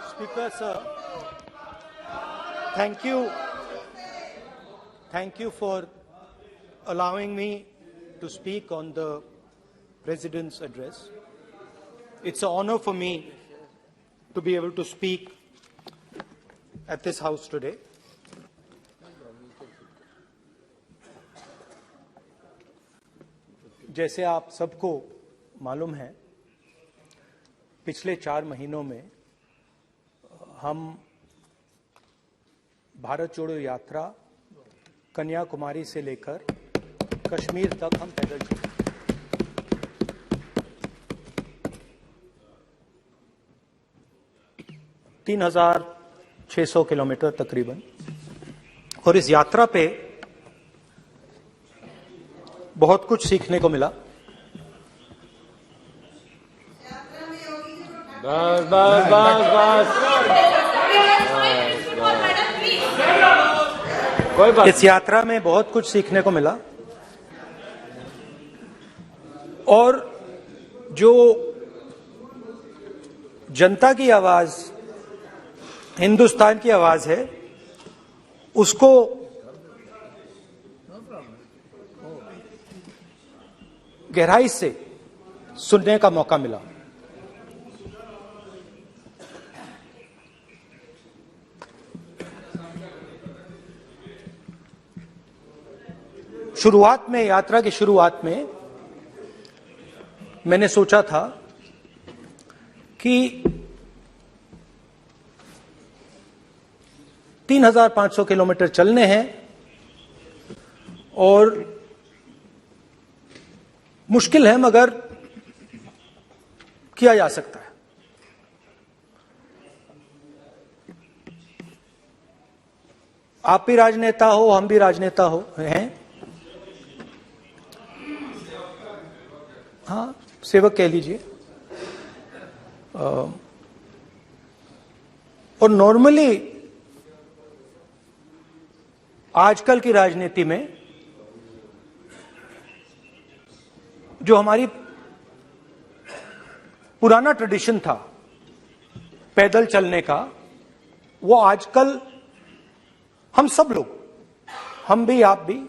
Speaker sir, thank you for allowing me to speak on the President's address. It's an honor for me to be able to speak at this House today. जैसे आप सबको मालूम है, पिछले 4 महीनों में हम भारत जोड़ो यात्रा कन्याकुमारी से लेकर कश्मीर तक हम पैदल चले। 3,600 किलोमीटर तकरीबन। और इस यात्रा पे बहुत कुछ सीखने को मिला। इस यात्रा में बहुत कुछ सीखने को मिला और जो जनता की आवाज, हिंदुस्तान की आवाज है, उसको गहराई से सुनने का मौका मिला। शुरुआत में, यात्रा की शुरुआत में मैंने सोचा था कि 3,500 किलोमीटर चलने हैं और मुश्किल है मगर किया जा सकता है। आप भी राजनेता हो, हम भी राजनेता हो हैं। हाँ, सेवक कह लीजिए। और नॉर्मली आजकल की राजनीति में जो हमारी पुराना ट्रेडिशन था पैदल चलने का, वो आजकल हम सब लोग, हम भी आप भी,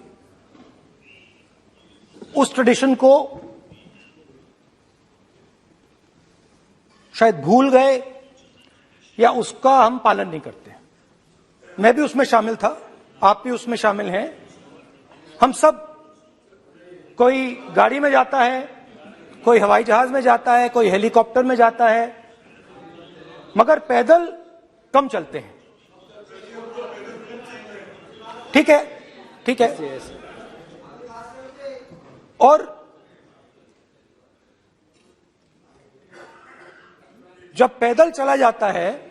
उस ट्रेडिशन को शायद भूल गए या उसका हम पालन नहीं करते। मैं भी उसमें शामिल था, आप भी उसमें शामिल हैं। हम सब, कोई गाड़ी में जाता है, कोई हवाई जहाज में जाता है, कोई हेलीकॉप्टर में जाता है, मगर पैदल कम चलते हैं। ठीक है, ठीक है। और जब पैदल चला जाता है,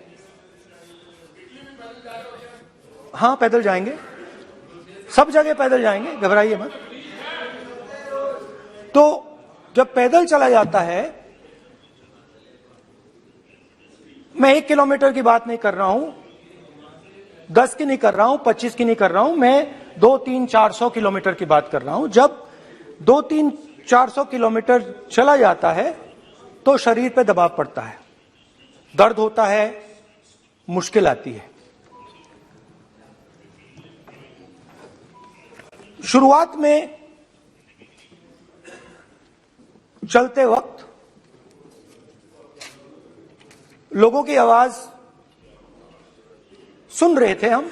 हाँ पैदल जाएंगे, सब जगह पैदल जाएंगे, घबराइए मत। तो जब पैदल चला जाता है, मैं 1 किलोमीटर की बात नहीं कर रहा हूं, 10 की नहीं कर रहा हूं, 25 की नहीं कर रहा हूं, मैं 200-300-400 किलोमीटर की बात कर रहा हूं। जब 200-300-400 किलोमीटर चला जाता है तो शरीर पे दबाव पड़ता है, दर्द होता है, मुश्किल आती है। शुरुआत में चलते वक्त लोगों की आवाज सुन रहे थे हम,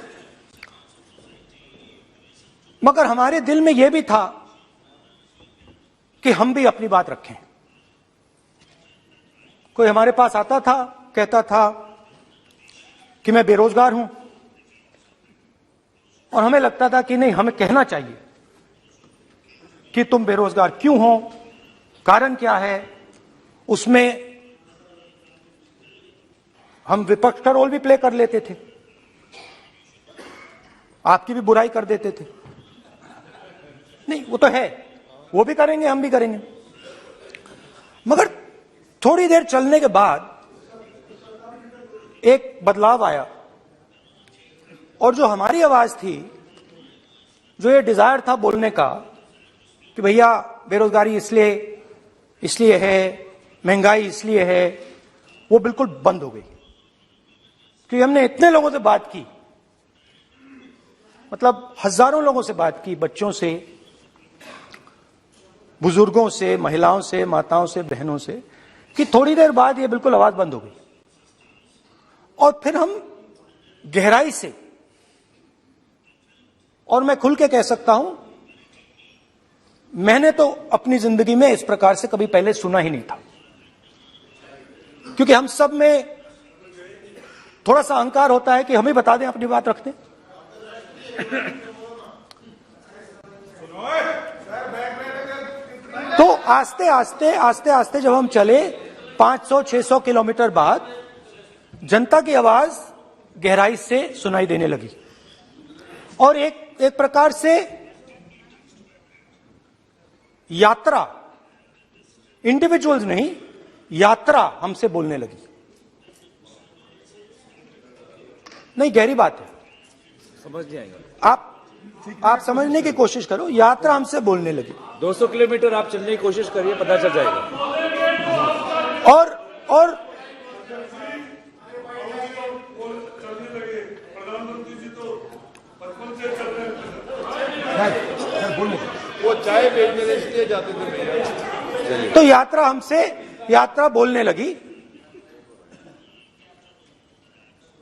मगर हमारे दिल में यह भी था कि हम भी अपनी बात रखें। कोई हमारे पास आता था, कहता था कि मैं बेरोजगार हूं, और हमें लगता था कि नहीं, हमें कहना चाहिए कि तुम बेरोजगार क्यों हो, कारण क्या है। उसमें हम विपक्ष का रोल भी प्ले कर लेते थे, आपकी भी बुराई कर देते थे। नहीं, वो तो है, वो भी करेंगे, हम भी करेंगे। मगर थोड़ी देर चलने के बाद एक बदलाव आया, और जो हमारी आवाज थी, जो ये डिजायर था बोलने का कि भैया बेरोजगारी इसलिए है, महंगाई इसलिए है, वो बिल्कुल बंद हो गई। क्योंकि हमने इतने लोगों से बात की, मतलब हजारों लोगों से बात की, बच्चों से, बुजुर्गों से, महिलाओं से, माताओं से, बहनों से, कि थोड़ी देर बाद ये बिल्कुल आवाज बंद हो गई। और फिर हम गहराई से, और मैं खुल के कह सकता हूं, मैंने तो अपनी जिंदगी में इस प्रकार से कभी पहले सुना ही नहीं था। क्योंकि हम सब में थोड़ा सा अहंकार होता है कि हम ही बता दें, अपनी बात रख दें। तो आस्ते आस्ते जब हम चले 500-600 किलोमीटर बाद, जनता की आवाज गहराई से सुनाई देने लगी। और एक प्रकार से यात्रा, इंडिविजुअल्स नहीं, यात्रा हमसे बोलने लगी। नहीं, गहरी बात है, समझ नहीं आएगा। आप समझने की कोशिश करो। यात्रा हमसे बोलने लगी। 200 किलोमीटर आप चलने की कोशिश करिए, पता चल जाएगा। और वो चाय बेचने इसलिए जाते थे। तो यात्रा बोलने लगी।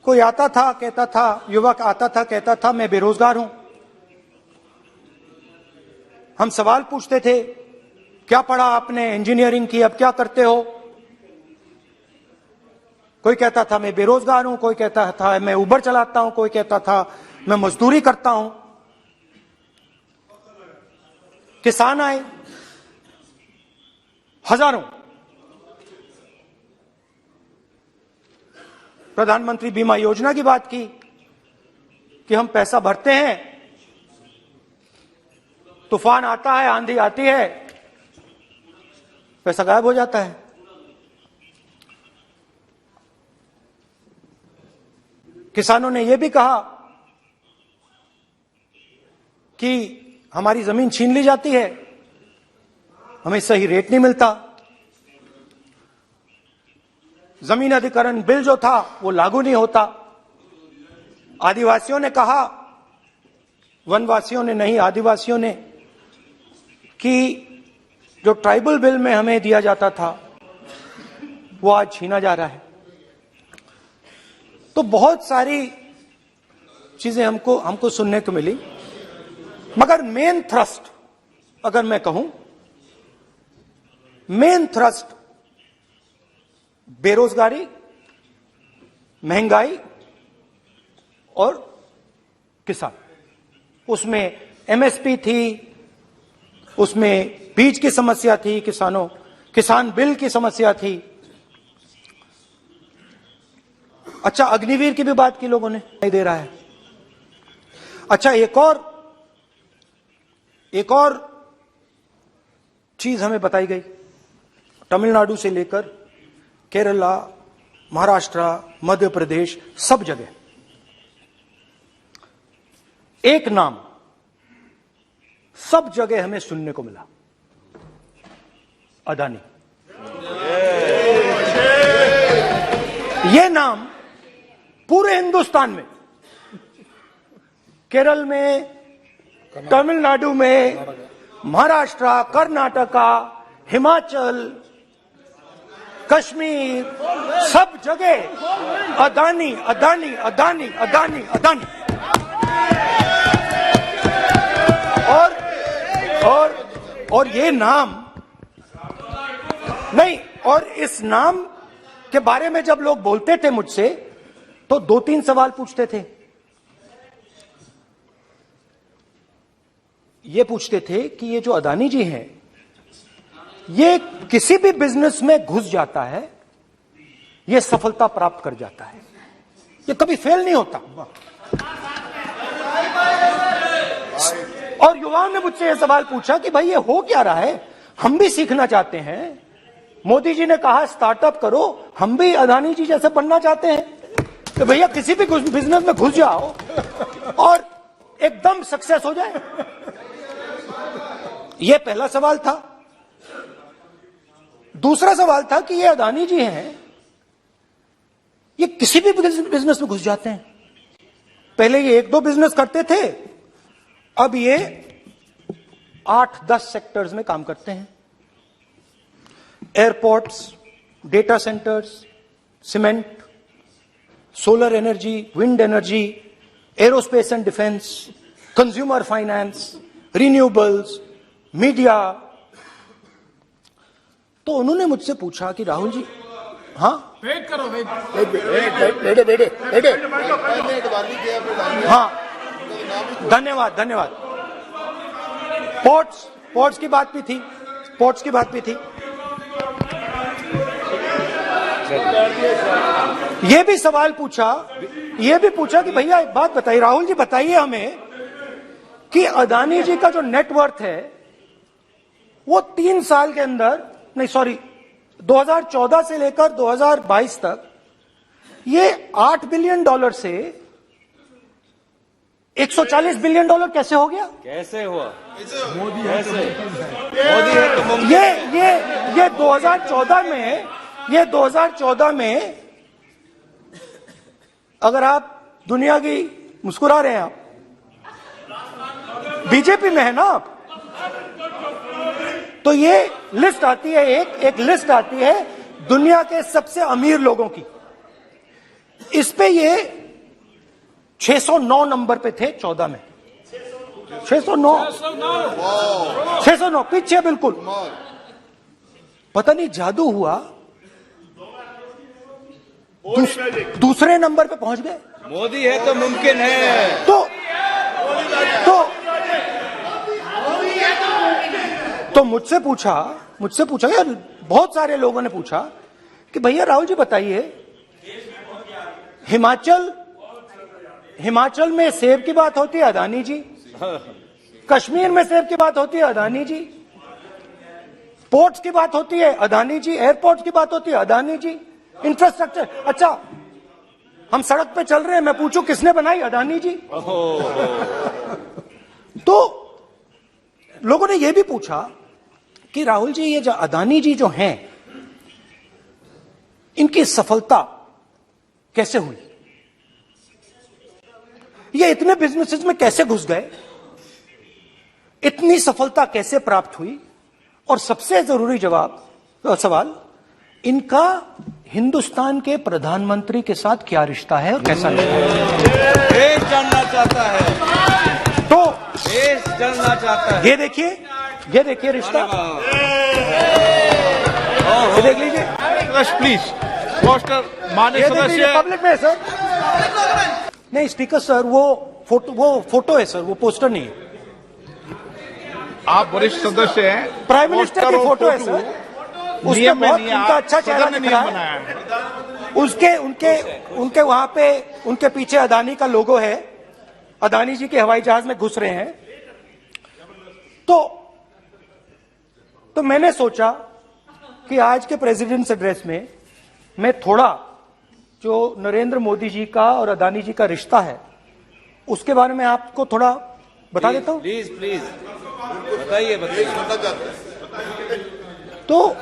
कोई आता था, कहता था, युवक आता था, कहता था मैं बेरोजगार हूं। हम सवाल पूछते थे, क्या पढ़ा आपने? इंजीनियरिंग की, अब क्या करते हो? कोई कहता था मैं बेरोजगार हूं, कोई कहता था मैं उबर चलाता हूं, कोई कहता था मैं मजदूरी करता हूं। किसान आए हजारों। प्रधानमंत्री बीमा योजना की बात की कि हम पैसा भरते हैं, तूफान आता है, आंधी आती है, पैसा गायब हो जाता है। किसानों ने यह भी कहा कि हमारी जमीन छीन ली जाती है, हमें सही रेट नहीं मिलता। जमीन अधिग्रहण बिल जो था वो लागू नहीं होता। आदिवासियों ने कहा, वनवासियों ने नहीं, आदिवासियों ने, कि जो ट्राइबल बिल में हमें दिया जाता था वो आज छीना जा रहा है। तो बहुत सारी चीजें हमको सुनने को मिली। मगर मेन थ्रस्ट, अगर मैं कहूं, मेन थ्रस्ट बेरोजगारी, महंगाई और किसान। उसमें एमएसपी थी, उसमें बीज की समस्या थी, किसान बिल की समस्या थी। अच्छा, अग्निवीर की भी बात की लोगों ने, नहीं दे रहा है। अच्छा, एक और चीज हमें बताई गई। तमिलनाडु से लेकर केरला, महाराष्ट्र, मध्य प्रदेश, सब जगह एक नाम सब जगह हमें सुनने को मिला, अदानी। यह नाम पूरे हिंदुस्तान में, केरल में, तमिलनाडु में, महाराष्ट्र, कर्नाटका, हिमाचल, कश्मीर, सब जगह अदानी अदानी अदानी अदानी अदानी। और ये नाम नहीं, और इस नाम के बारे में जब लोग बोलते थे मुझसे, तो 2-3 सवाल पूछते थे। ये पूछते थे कि ये जो अदानी जी हैं, ये किसी भी बिजनेस में घुस जाता है, ये सफलता प्राप्त कर जाता है, ये कभी फेल नहीं होता। और युवाओं ने मुझसे यह सवाल पूछा कि भाई ये हो क्या रहा है, हम भी सीखना चाहते हैं। मोदी जी ने कहा स्टार्टअप करो, हम भी अदानी जी जैसे बनना चाहते हैं कि भैया किसी भी बिजनेस में घुस जाओ और एकदम सक्सेस हो जाए। यह पहला सवाल था। दूसरा सवाल था कि ये अदानी जी हैं, ये किसी भी बिजनेस में घुस जाते हैं। पहले ये 1-2 बिजनेस करते थे, अब ये 8-10 सेक्टर्स में काम करते हैं। Airports, data centres, cement, solar energy, wind energy, aerospace and defence, consumer finance, renewables, media. तो उन्होंने मुझसे पूछा कि राहुल जी, हाँ वेट करो, वेट। हाँ, धन्यवाद। पोर्ट्स की बात भी थी। ये भी सवाल पूछा, कि भैया एक बात बताइए, राहुल जी बताइए हमें कि अदानी जी का जो नेटवर्थ है वो 3 साल के अंदर, 2014 से लेकर 2022 तक ये $8 बिलियन से $140 बिलियन कैसे हो गया? कैसे हुआ? मोदी कैसे? मोदी है तो मुमकिन। ये 2014 में अगर आप दुनिया की, मुस्कुरा रहे हैं आप, बीजेपी में है ना आप, तो ये लिस्ट आती है, एक लिस्ट आती है दुनिया के सबसे अमीर लोगों की। इस पे ये 609 नंबर पे थे 14 में। 609 पीछे बिल्कुल। पता नहीं जादू हुआ, दूसरे नंबर पे पहुंच गए। मोदी है तो मुमकिन है। तो मुझसे पूछा यार, बहुत सारे लोगों ने पूछा कि भैया राहुल जी बताइए, हिमाचल में सेब की बात होती है, अदानी जी। कश्मीर में सेब की बात होती है, अदानी जी। पोर्ट्स की बात होती है, अदानी जी। एयरपोर्ट्स की बात होती है, अदानी जी। इंफ्रास्ट्रक्चर, अच्छा हम सड़क पे चल रहे हैं, मैं पूछूं किसने बनाई? अदानी जी। तो लोगों ने यह भी पूछा कि राहुल जी, ये जो अदानी जी जो हैं, इनकी सफलता कैसे हुई? ये इतने बिजनेसेस में कैसे घुस गए? इतनी सफलता कैसे प्राप्त हुई? और सबसे जरूरी सवाल, इनका हिंदुस्तान के प्रधानमंत्री के साथ क्या रिश्ता है और कैसा रिश्ता है? देश जानना चाहता है, तो देश जानना चाहता है। ये देखिए रिश्ता, ये देख लीजिए। प्लीज पोस्टर माननीय सदस्य पब्लिक में सर, नहीं स्पीकर सर, वो फोटो है सर, वो पोस्टर नहीं है। आप वरिष्ठ सदस्य हैं, प्राइम मिनिस्टर की फोटो है सर, उसके नियम में बहुत नहीं है, उनका अच्छा चेहरा सदन ने दिख रहा नियम है। बनाया है। उनके वहां पे, उनके पीछे अदानी का लोगो है, अदानी जी के हवाई जहाज में घुस रहे हैं। तो मैंने सोचा कि आज के प्रेसिडेंट्स एड्रेस में मैं थोड़ा जो नरेंद्र मोदी जी का और अदानी जी का रिश्ता है उसके बारे में आपको थोड़ा बता देता हूं। प्लीज बताइए। तो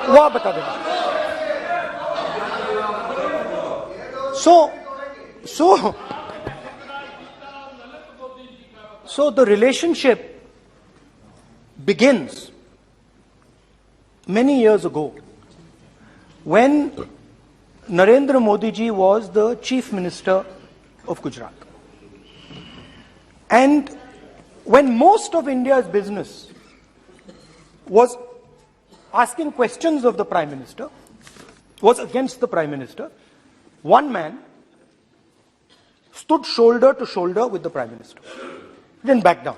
वो आप बता देना। So the relationship begins many years ago when Narendra Modi ji was the Chief Minister of Gujarat. And when most of India's business was asking questions of the Prime Minister, was against the Prime Minister, one man stood shoulder to shoulder with the Prime Minister. He didn't back down.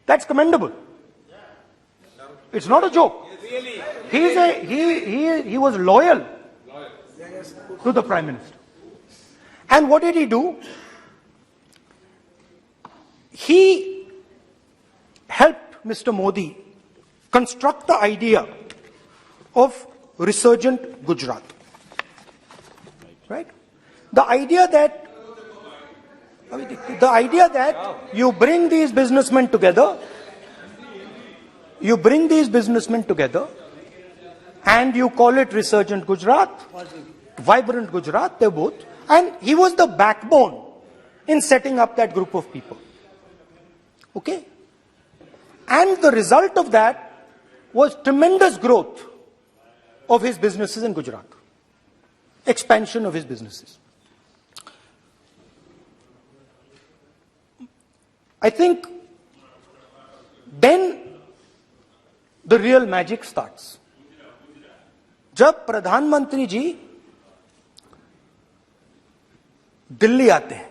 That's commendable. It's not a joke. He was loyal to the Prime Minister. And what did he do? He helped Mr. Modi construct the idea of resurgent Gujarat. Right? The idea that you bring these businessmen together you bring these businessmen together and you call it Resurgent Gujarat, Vibrant Gujarat, they're both. And he was the backbone in setting up that group of people. Okay? And the result of that was tremendous growth of his businesses in Gujarat. Expansion of his businesses. I think then the real magic starts. जब प्रधानमंत्री जी दिल्ली आते हैं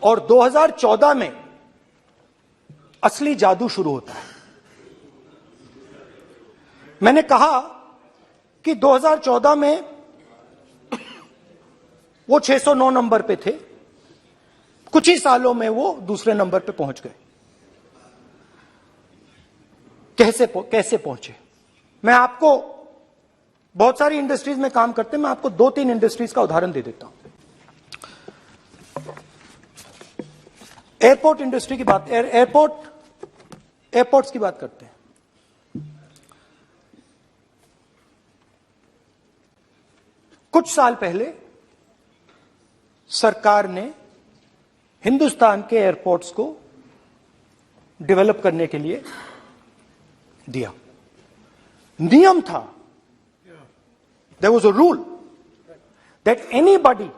और 2014 में असली जादू शुरू होता है। मैंने कहा कि 2014 में वो 609 नंबर पे थे, कुछ ही सालों में वो दूसरे नंबर पे पहुंच गए। कैसे पहुंचे? मैं आपको, बहुत सारी इंडस्ट्रीज में काम करते हैं, मैं आपको 2-3 इंडस्ट्रीज का उदाहरण दे देता हूं। एयरपोर्ट इंडस्ट्री की बात, एयरपोर्ट्स की बात करते हैं। कुछ साल पहले सरकार ने हिंदुस्तान के एयरपोर्ट्स को डेवलप करने के लिए दिया। नियम था, there was a rule that anybody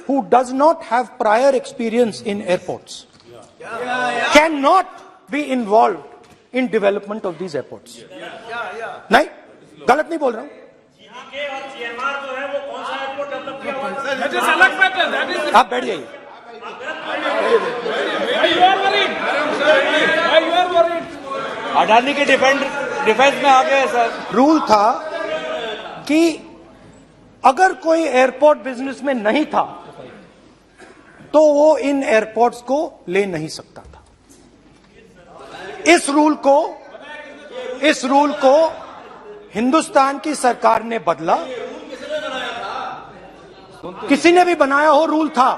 who does not have prior experience in airports cannot be involved in development of these airports. नहीं, गलत नहीं बोल रहा हूं। आप बैठ जाइए। अडानी के डिफेंस में आ गए सर। रूल था कि अगर कोई एयरपोर्ट बिजनेस में नहीं था तो वो इन एयरपोर्ट्स को ले नहीं सकता था। इस रूल को हिंदुस्तान की सरकार ने बदला। किसी ने भी बनाया हो रूल था,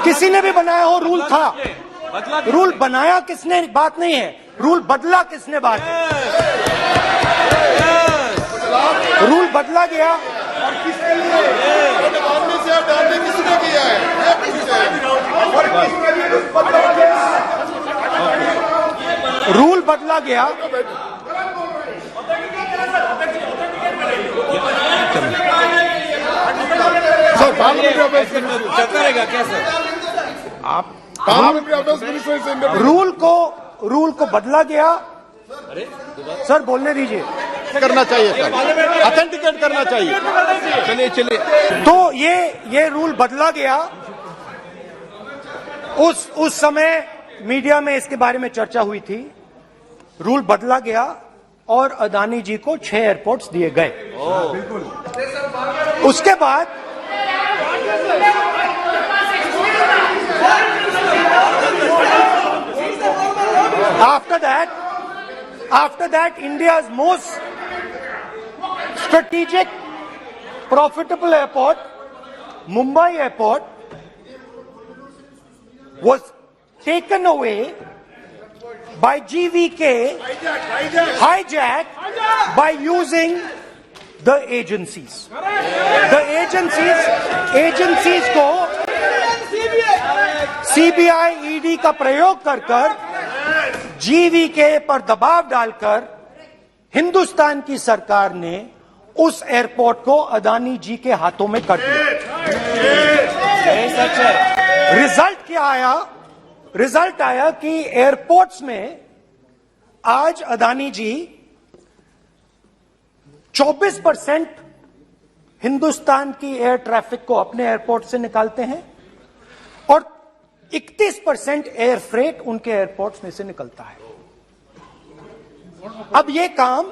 किसी ने भी बनाया हो रूल था। रूल बनाया किसने बात नहीं है, रूल बदला किसने बात है। रूल बदला गया और किसके लिए किसने किया है, रूल बदला गया। सर चलता रहेगा क्या सर? आप रूल को बदला गया। सर बोलने दीजिए। करना चाहिए सर, ऑथेंटिकेट करना चाहिए। चलिए तो ये रूल बदला गया। उस समय मीडिया में इसके बारे में चर्चा हुई थी। रूल बदला गया और अदानी जी को 6 एयरपोर्ट्स दिए गए। उसके बाद after that India's most strategic profitable airport, Mumbai airport, was taken away by GVK, hijacked by using the agencies. The agencies को CBI, ED का प्रयोग कर GVK पर दबाव डालकर हिंदुस्तान की सरकार ने उस एयरपोर्ट को अदानी जी के हाथों में कर दिया। रिजल्ट क्या आया? रिजल्ट आया कि एयरपोर्ट्स में आज अदानी जी 24% हिंदुस्तान की एयर ट्रैफिक को अपने एयरपोर्ट से निकालते हैं और 31% एयर फ्रेट उनके एयरपोर्ट्स में से निकलता है। अब ये काम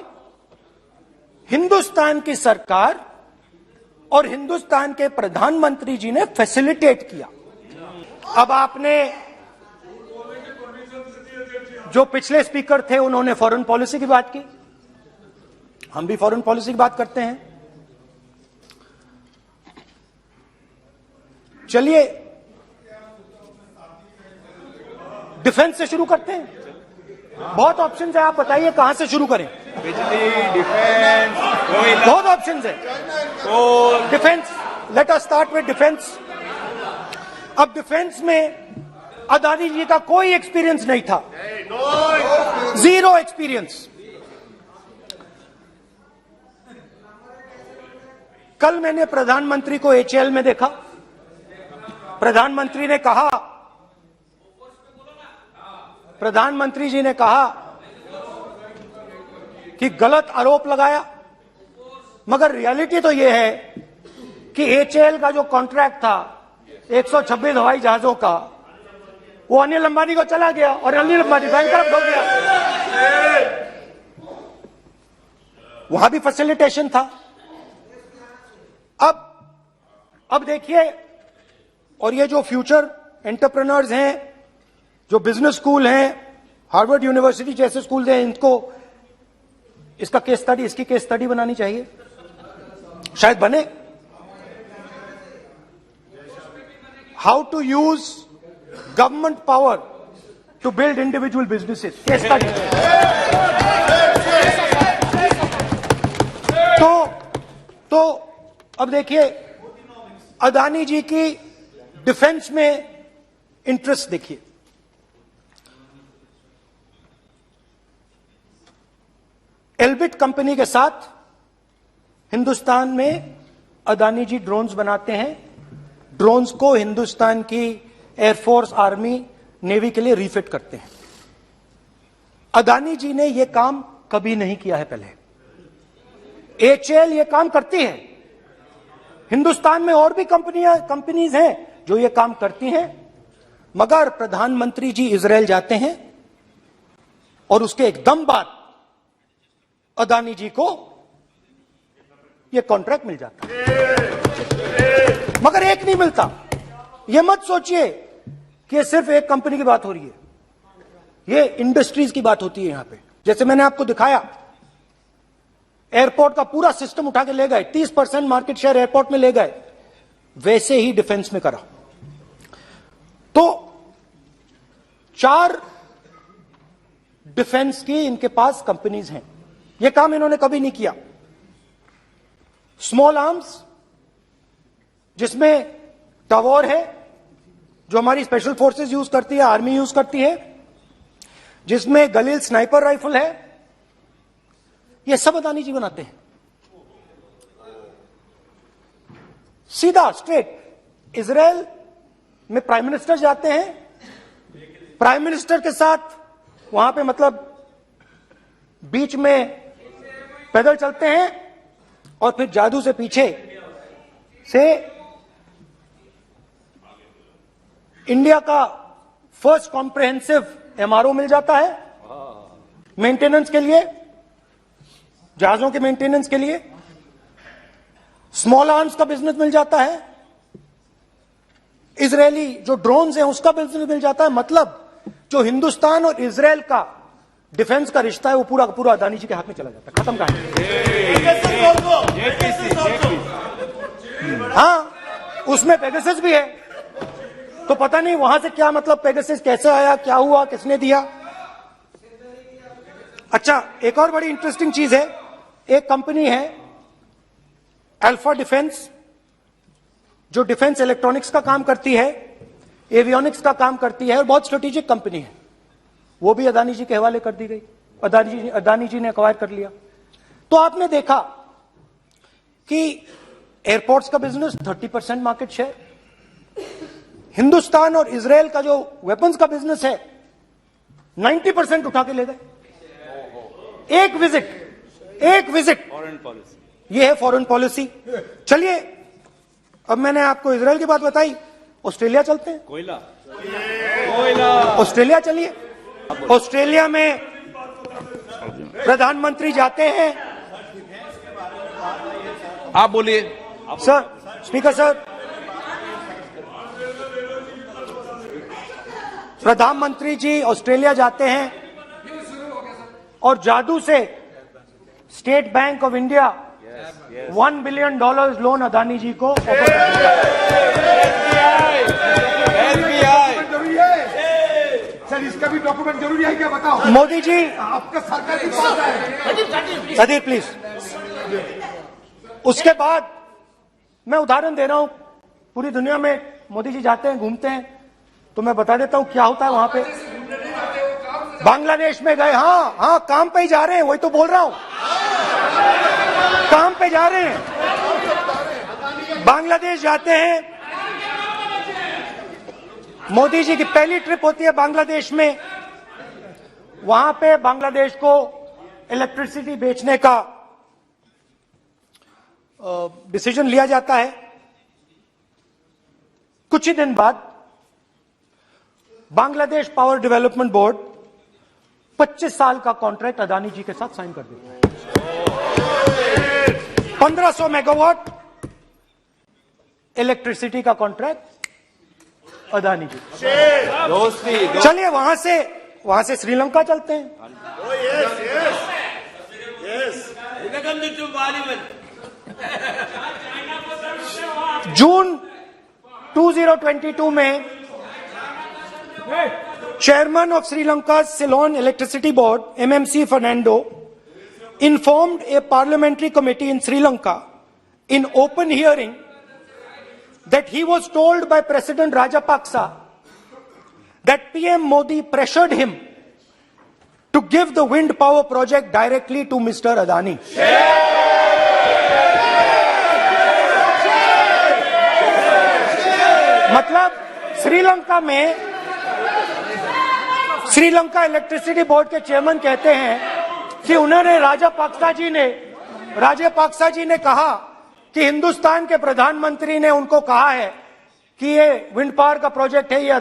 हिंदुस्तान की सरकार और हिंदुस्तान के प्रधानमंत्री जी ने फैसिलिटेट किया। अब आपने, जो पिछले स्पीकर थे उन्होंने फॉरेन पॉलिसी की बात की, हम भी फॉरेन पॉलिसी की बात करते हैं। चलिए डिफेंस से शुरू करते हैं। बहुत ऑप्शन है, आप बताइए कहां से शुरू करें। बिजली, डिफेंस, कोयला, बहुत ऑप्शन है। Defence, let us start with defence. अब डिफेंस में अदानी जी का कोई एक्सपीरियंस नहीं था, जीरो एक्सपीरियंस। कल मैंने प्रधानमंत्री को एचएएल में देखा। प्रधानमंत्री जी ने कहा कि गलत आरोप लगाया, मगर रियलिटी तो यह है कि एचएएल का जो कॉन्ट्रैक्ट था 126 हवाई जहाजों का, वो अनिल अंबानी को चला गया और अनिल अंबानी बैंकरप्ट हो गया। वहां भी फैसिलिटेशन था। अब देखिए, और ये जो फ्यूचर एंटरप्रेन्योर्स हैं, जो बिजनेस स्कूल हैं, हार्वर्ड यूनिवर्सिटी जैसे स्कूल हैं, इनको इसका केस स्टडी, इसकी केस स्टडी बनानी चाहिए, शायद बने। How to use government power to build individual businesses, case study. तो अब देखिए, अदानी जी की डिफेंस में इंटरेस्ट देखिए। एल्बिट कंपनी के साथ हिंदुस्तान में अदानी जी ड्रोन्स बनाते हैं। ड्रोन्स को हिंदुस्तान की एयरफोर्स, आर्मी, नेवी के लिए रिफिट करते हैं। अदानी जी ने यह काम कभी नहीं किया है पहले। एचएएल यह काम करती है। हिंदुस्तान में और भी कंपनीज हैं जो ये काम करती हैं, मगर प्रधानमंत्री जी इजरायल जाते हैं और उसके एकदम बाद अदानी जी को ये कॉन्ट्रैक्ट मिल जाता है, मगर एक नहीं मिलता। ये मत सोचिए कि ये सिर्फ एक कंपनी की बात हो रही है, ये इंडस्ट्रीज की बात होती है यहां पे। जैसे मैंने आपको दिखाया, एयरपोर्ट का पूरा सिस्टम उठा के ले गए, 30% मार्केट शेयर एयरपोर्ट में ले गए, वैसे ही डिफेंस में करा। तो 4 डिफेंस की इनके पास कंपनीज हैं। यह काम इन्होंने कभी नहीं किया। स्मॉल आर्म्स, जिसमें टवॉर है, जो हमारी स्पेशल फोर्सेस यूज करती है, आर्मी यूज करती है, जिसमें गलील स्नाइपर राइफल है, ये सब अदानी जी बनाते हैं। सीधा स्ट्रेट इजरायल में प्राइम मिनिस्टर जाते हैं, प्राइम मिनिस्टर के साथ वहां पे मतलब बीच में पैदल चलते हैं और फिर जादू से पीछे से इंडिया का फर्स्ट कॉम्प्रिहेंसिव एमआरओ मिल जाता है मेंटेनेंस के लिए, जहाजों के मेंटेनेंस के लिए। स्मॉल आर्म्स का बिजनेस मिल जाता है, इजरायली जो ड्रोन्स हैं उसका बिजनेस मिल जाता है। मतलब जो हिंदुस्तान और इजरायल का डिफेंस का रिश्ता है वो पूरा का पूरा अदानी जी के हाथ में चला जाता है, खत्म कहानी। हाँ, उसमें पेगासस भी है, तो पता नहीं वहां से क्या मतलब पेगासस कैसे आया, क्या हुआ, किसने दिया। अच्छा, एक और बड़ी इंटरेस्टिंग चीज है, एक कंपनी है अल्फा डिफेंस, जो डिफेंस इलेक्ट्रॉनिक्स का काम करती है, एवियोनिक्स का काम करती है, और बहुत स्ट्रेटेजिक कंपनी है। वो भी अदानी जी के हवाले कर दी गई, अदानी जी ने एक्वायर कर लिया। तो आपने देखा कि एयरपोर्ट्स का बिजनेस 30% मार्केट शेयर, हिंदुस्तान और इजरायल का जो वेपन्स का बिजनेस है 90% उठा के ले गए। एक विजिट, फॉरेन पॉलिसी, ये है फॉरेन पॉलिसी। चलिए, अब मैंने आपको इजरायल की बात बताई, ऑस्ट्रेलिया चलते हैं। कोयला, ऑस्ट्रेलिया चलिए। ऑस्ट्रेलिया में प्रधानमंत्री जाते हैं। आप बोलिए सर, स्पीकर सर, प्रधानमंत्री जी ऑस्ट्रेलिया जाते हैं और जादू से State Bank of India $1 billion loan Adani ji को एसबीआई इसका भी डॉक्यूमेंट जरूरी है क्या बताओ? मोदी जी, आपका सरकार के पास है। Sadyr please. उसके बाद मैं उदाहरण दे रहा हूं, पूरी दुनिया में मोदी जी जाते हैं, घूमते हैं, तो मैं बता देता हूं क्या होता है वहां पे। बांग्लादेश में गए, हाँ काम पे ही जा रहे हैं, वही तो बोल रहा हूं, काम पे जा रहे हैं। बांग्लादेश जाते हैं, मोदी जी की पहली ट्रिप होती है बांग्लादेश में। वहां पे बांग्लादेश को इलेक्ट्रिसिटी बेचने का डिसीजन लिया जाता है। कुछ ही दिन बाद बांग्लादेश पावर डेवलपमेंट बोर्ड 25 साल का कॉन्ट्रैक्ट अदानी जी के साथ साइन कर देता है। 1500 मेगावाट इलेक्ट्रिसिटी का कॉन्ट्रैक्ट अदानी जी। चलिए वहां से श्रीलंका चलते हैं। जून 2022 में chairman of Sri Lanka Ceylon electricity board MMC Fernando informed a parliamentary committee in Sri Lanka in open hearing that he was told by President Rajapaksa that PM Modi pressured him to give the wind power project directly to Mr. Adani. मतलब Sri Lanka electricity board के chairman कहते हैं कि उन्होंने राजापाक्सा जी ने कहा कि हिंदुस्तान के प्रधानमंत्री ने उनको कहा है कि ये विंड पावर का प्रोजेक्ट है, ये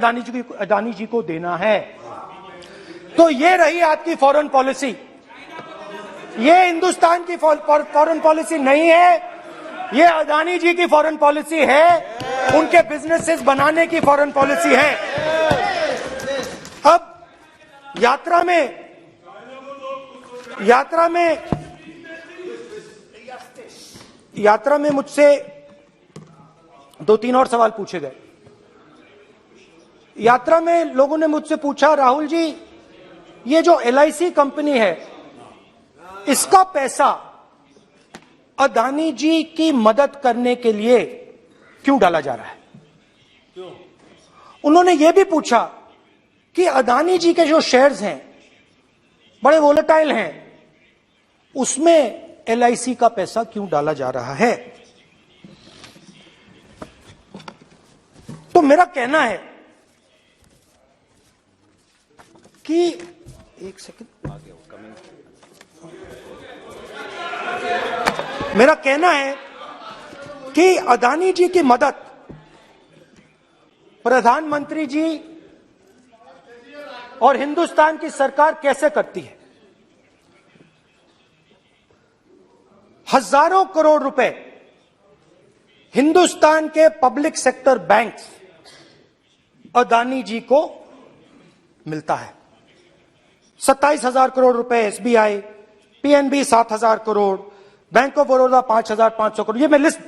अदानी जी को देना है। तो ये रही आपकी फॉरेन पॉलिसी। ये हिंदुस्तान की फॉरेन पॉलिसी नहीं है, ये अदानी जी की फॉरेन पॉलिसी है, उनके बिजनेसेस बनाने की फॉरेन पॉलिसी है। अब यात्रा में मुझसे 2-3 और सवाल पूछे गए। यात्रा में लोगों ने मुझसे पूछा, राहुल जी ये जो LIC कंपनी है इसका पैसा अदानी जी की मदद करने के लिए क्यों डाला जा रहा है? उन्होंने यह भी पूछा कि अदानी जी के जो शेयर्स हैं बड़े वोलेटाइल हैं, उसमें LIC का पैसा क्यों डाला जा रहा है? तो मेरा कहना है कि एक सेकंड, मेरा कहना है कि अदानी जी की मदद प्रधानमंत्री जी और हिंदुस्तान की सरकार कैसे करती है? हजारों करोड़ रुपए हिंदुस्तान के public sector banks Adani ji को मिलता है। 27,000 करोड़ रुपए SBI, PNB 7,000 crore, bank of Baroda 5,500 crore, ये मैं लिस्ट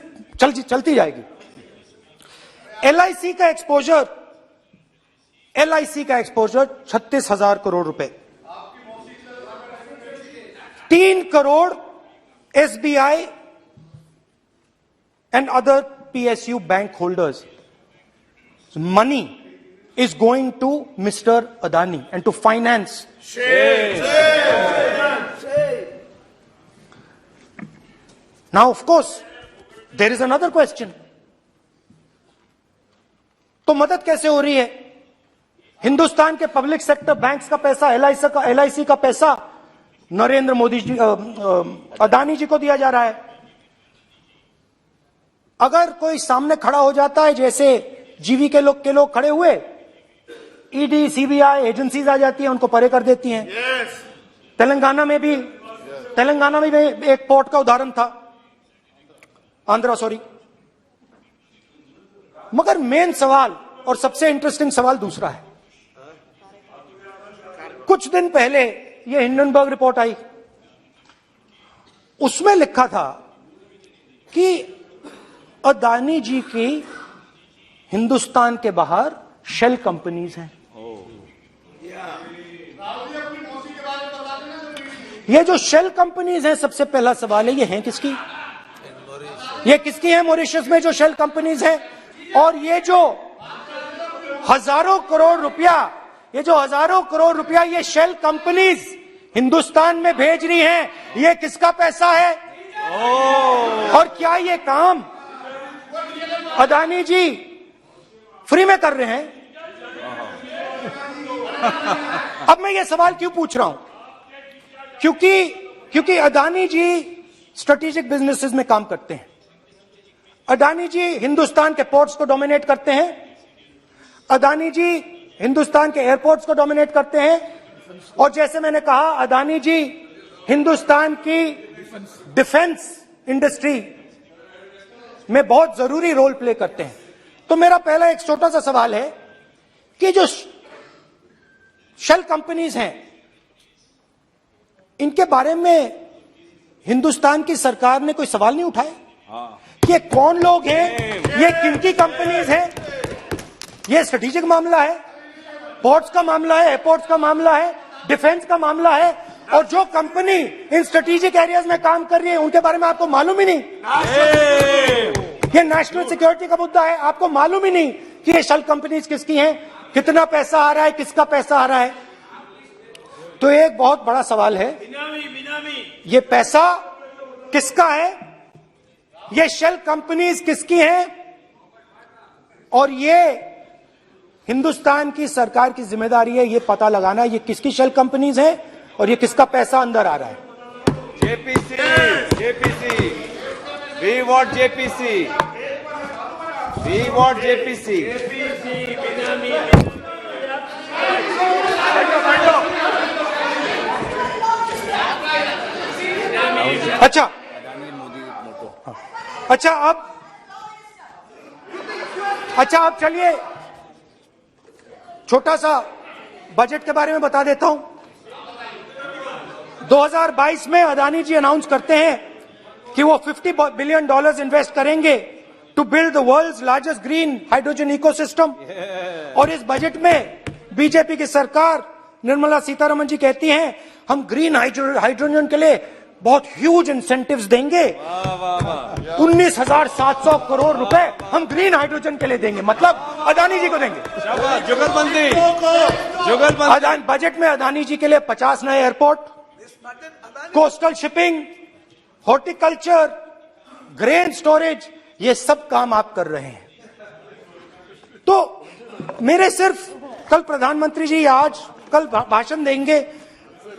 चलती जाएगी। LIC का एक्सपोजर 36,000 करोड़ रुपए, 3 crore SBI and other PSU bank holders. Money is going to Mr. Adani and to finance. Now, of course, there is another question. तो मदद कैसे हो रही है? हिंदुस्तान के पब्लिक सेक्टर बैंक्स का पैसा, LIC का पैसा नरेंद्र मोदी जी, अदानी जी को दिया जा रहा है। अगर कोई सामने खड़ा हो जाता है, जैसे जीवी के लोग खड़े हुए, ED, CBI एजेंसीज आ जाती हैं, उनको परे कर देती हैं। तेलंगाना में भी एक पोर्ट का उदाहरण था, मगर मेन सवाल और सबसे इंटरेस्टिंग सवाल दूसरा है। कुछ दिन पहले ये हिंडनबर्ग रिपोर्ट आई, उसमें लिखा था कि अदानी जी की हिंदुस्तान के बाहर शेल कंपनीज हैं। ये जो शेल कंपनीज हैं, सबसे पहला सवाल है, ये हैं किसकी? ये किसकी है मॉरिशस में जो शेल कंपनीज हैं? और ये जो हजारों करोड़ रुपया ये शेल कंपनीज हिंदुस्तान में भेज रही हैं, ये किसका पैसा है? और क्या ये काम अदानी जी फ्री में कर रहे हैं? अब मैं ये सवाल क्यों पूछ रहा हूं? क्योंकि अदानी जी स्ट्रेटेजिक बिजनेसेस में काम करते हैं। अदानी जी हिंदुस्तान के पोर्ट्स को डोमिनेट करते हैं। अदानी जी हिंदुस्तान के एयरपोर्ट्स को डोमिनेट करते हैं। और जैसे मैंने कहा, अदानी जी हिंदुस्तान की डिफेंस इंडस्ट्री में बहुत जरूरी रोल प्ले करते हैं। तो मेरा पहला एक छोटा सा सवाल है कि जो शेल कंपनीज हैं, इनके बारे में हिंदुस्तान की सरकार ने कोई सवाल नहीं उठाया कि ये कौन लोग हैं, ये किनकी कंपनीज हैं? ये स्ट्रेटेजिक मामला है, पोर्ट्स का मामला है, एयरपोर्ट्स का मामला है, डिफेंस का मामला है, और जो कंपनी इन स्ट्रेटेजिक एरियाज में काम कर रही है उनके बारे में आपको मालूम ही नहीं। ये नेशनल सिक्योरिटी का मुद्दा है, आपको मालूम ही नहीं कि ये शेल कंपनीज किसकी हैं, कितना पैसा आ रहा है, किसका पैसा आ रहा है। तो एक बहुत बड़ा सवाल है, ये पैसा किसका है, ये शेल कंपनीज किसकी हैं, और ये हिंदुस्तान की सरकार की जिम्मेदारी है ये पता लगाना ये किसकी शेल कंपनीज है और ये किसका पैसा अंदर आ रहा है। JPC, we want JPC, we want JPC. अब चलिए छोटा सा बजट के बारे में बता देता हूं। 2022 में अदानी जी अनाउंस करते हैं कि वो $50 बिलियन इन्वेस्ट करेंगे to build the world's largest green hydrogen ecosystem. और इस बजट में बीजेपी की सरकार निर्मला सीतारमण जी कहती हैं हम ग्रीन हाइड्रोजन के लिए बहुत ह्यूज इंसेंटिव्स देंगे, 19,700 करोड़ रुपए हम ग्रीन हाइड्रोजन के लिए देंगे, मतलब अदानी जी को देंगे। जुगलबंदी बजट में अदानी जी के लिए 50 नए airport, coastal shipping, horticulture, grain storage, ये सब काम आप कर रहे हैं। तो मेरे सिर्फ कल प्रधानमंत्री जी कल भाषण देंगे,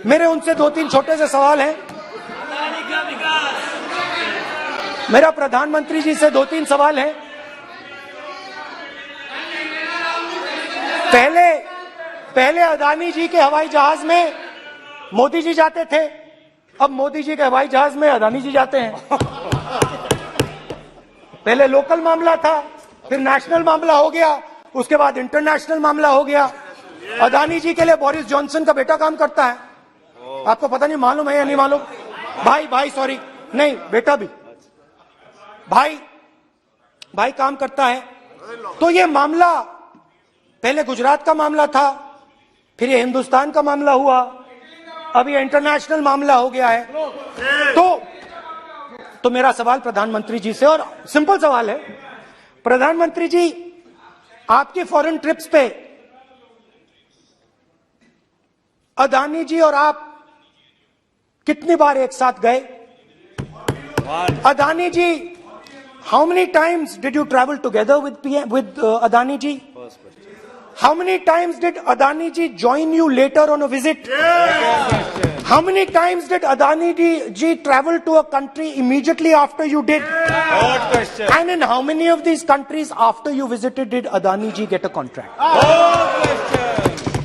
मेरे उनसे 2-3 छोटे से सवाल हैं। मेरा प्रधानमंत्री जी से 2-3 सवाल हैं। पहले अदानी जी के हवाई जहाज में मोदी जी जाते थे, अब मोदी जी के हवाई जहाज में अदानी जी जाते हैं। पहले लोकल मामला था, फिर नेशनल मामला हो गया, उसके बाद इंटरनेशनल मामला हो गया। अदानी जी के लिए बोरिस जॉनसन का बेटा काम करता है, आपको पता नहीं मालूम है या नहीं मालूम? भाई सॉरी, नहीं बेटा भी, भाई काम करता है। तो ये मामला पहले गुजरात का मामला था, फिर ये हिंदुस्तान का मामला हुआ, अब ये इंटरनेशनल मामला हो गया है। तो मेरा सवाल प्रधानमंत्री जी से, और सिंपल सवाल है, प्रधानमंत्री जी आपकी फॉरेन ट्रिप्स पे अदानी जी और आप कितनी बार एक साथ गए? Adani ji, how many times did you travel together with Adani ji? How many times did Adani ji join you later on a visit? How many times did Adani ji travel to a country immediately after you did? Good question. And in how many of these countries after you visited did Adani ji get a contract?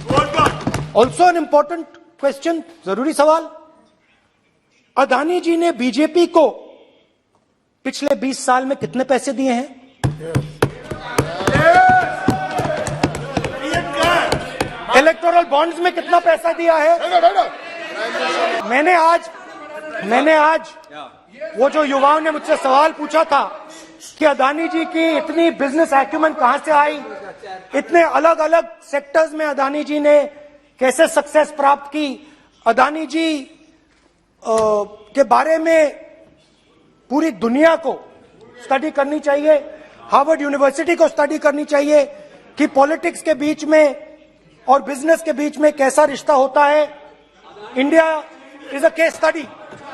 Good question. Also an important question, जरूरी सवाल। अदानी जी ने BJP को पिछले 20 साल में कितने पैसे दिए हैं? इलेक्टोरल बॉन्ड्स में कितना पैसा दिया है? मैंने आज वो जो युवाओं ने मुझसे सवाल पूछा था कि अदानी जी की इतनी बिजनेस एक्यूमेंट कहां से आई, इतने अलग अलग सेक्टर्स में अदानी जी ने कैसे सक्सेस प्राप्त की, अदानी जी के बारे में पूरी दुनिया को स्टडी करनी चाहिए, हार्वर्ड यूनिवर्सिटी को स्टडी करनी चाहिए कि पॉलिटिक्स के बीच में और बिजनेस के बीच में कैसा रिश्ता होता है। India is a case study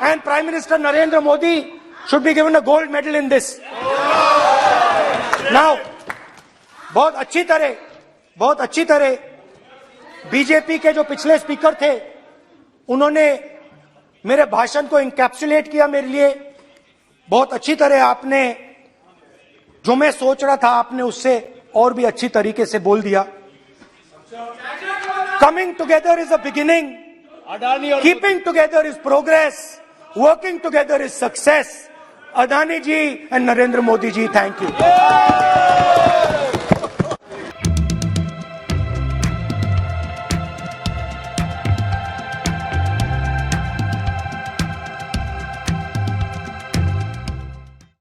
and prime minister Narendra Modi should be given a gold medal in this. Now बहुत अच्छी तरह बीजेपी के जो पिछले स्पीकर थे उन्होंने मेरे भाषण को इंकैप्सुलेट किया मेरे लिए बहुत अच्छी तरह। आपने जो मैं सोच रहा था आपने उससे और भी अच्छी तरीके से बोल दिया। Coming together is a beginning, keeping together is progress, working together is success. Adani ji and Narendra Modi ji, thank you.